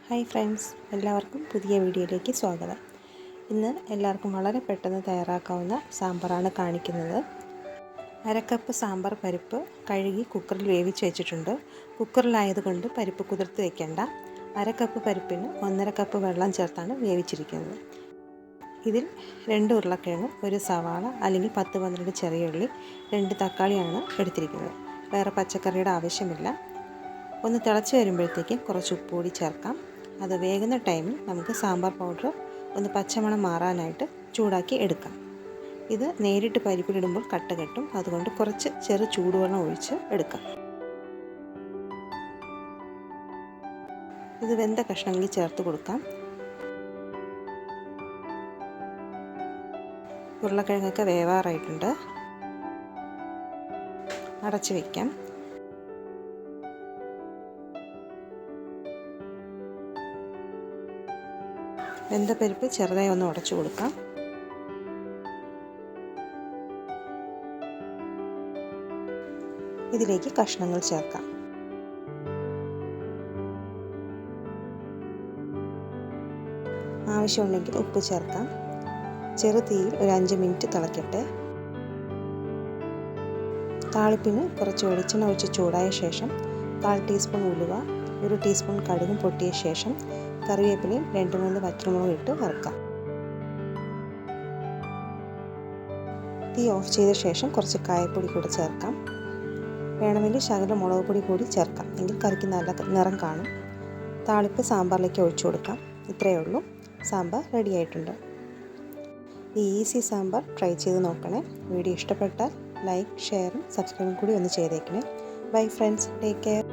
Hi friends, എല്ലാവർക്കും പുതിയ വീഡിയോയിലേക്ക് സ്വാഗതം. ഇന്ന് എല്ലാവർക്കും വളരെ പെട്ടെന്ന് തയ്യാറാക്കാവുന്ന സാമ്പാറാണ് കാണിക്കുന്നത്. അരക്കപ്പ് സാമ്പാർ പരിപ്പ് കഴുകി കുക്കറിൽ വേവിച്ച് വെച്ചിട്ടുണ്ട്. കുക്കറിലായതുകൊണ്ട് പരിപ്പ് കുതിർത്ത് വെക്കേണ്ട. അരക്കപ്പ് പരിപ്പിന് 1.5 കപ്പ് വെള്ളം ചേർത്താണ് വേവിച്ചിരിക്കുന്നത്. ഇതിൽ 2 ഉരുളക്കിഴങ്ങും 1 സവാള അല്ലെങ്കിൽ 10-12 ചെറിയ ഉള്ളി 2 തക്കാളിയാണ് എടുത്തിരിക്കുന്നത്. വേറെ പച്ചക്കറിയുടെ ആവശ്യമില്ല. ഒന്ന് തിളച്ച് വരുമ്പോഴത്തേക്ക് കുറച്ച് ഉപ്പ് കൂടി ചേർക്കാം. അത് വേകുന്ന ടൈമിൽ നമുക്ക് സാമ്പാർ പൗഡർ ഒന്ന് പച്ചമണം മാറാനായിട്ട് ചൂടാക്കി എടുക്കാം. ഇത് നേരിട്ട് പരിപ്പിലിടുമ്പോൾ കട്ട കെട്ടും, അതുകൊണ്ട് കുറച്ച് ചെറു ചൂടുവെള്ളം ഒഴിച്ച് എടുക്കാം. ഇത് വെന്ത കഷ്ണങ്ങളിൽ ചേർത്ത് കൊടുക്കാം. ഉരുളക്കിഴങ്ങൊക്കെ വേവാറായിട്ടുണ്ട്. അടച്ചു വയ്ക്കാം. വെന്ത പരിപ്പ് ചെറുതായി ഒന്ന് ഉടച്ചു കൊടുക്കാം. ഇതിലേക്ക് കഷ്ണങ്ങൾ ചേർക്കാം. ആവശ്യമുണ്ടെങ്കിൽ ഉപ്പ് ചേർക്കാം. ചെറു തീയിൽ ഒരു 5 മിനിറ്റ് തിളക്കട്ടെ. താളിപ്പിന് കുറച്ച് വെളിച്ചെണ്ണ ഒഴിച്ച് ചൂടായ ശേഷം 1/4 ടീസ്പൂൺ ഉലുവ, 1 ടീസ്പൂൺ കടുകും പൊട്ടിയ ശേഷം കറിവേപ്പിലയും 2-3 പച്ചമുളകും ഇട്ട് വറുക്കാം. തീ ഓഫ് ചെയ്ത ശേഷം കുറച്ച് കായപ്പൊടി കൂടി ചേർക്കാം. വേണമെങ്കിൽ ശകലം മുളക് പൊടി കൂടി ചേർക്കാം, എങ്കിൽ കറിക്ക് നല്ല നിറം കാണും. താളിപ്പ് സാമ്പാറിലേക്ക് ഒഴിച്ചു കൊടുക്കാം. ഇത്രയേ ഉള്ളൂ, സാമ്പാർ റെഡി ആയിട്ടുണ്ട്. ഈ ഈസി സാമ്പാർ ട്രൈ ചെയ്ത് നോക്കണേ. വീഡിയോ ഇഷ്ടപ്പെട്ടാൽ ലൈക്ക്, ഷെയറും സബ്സ്ക്രൈബും കൂടി ഒന്ന് ചെയ്തേക്കണേ. Bye friends, take care.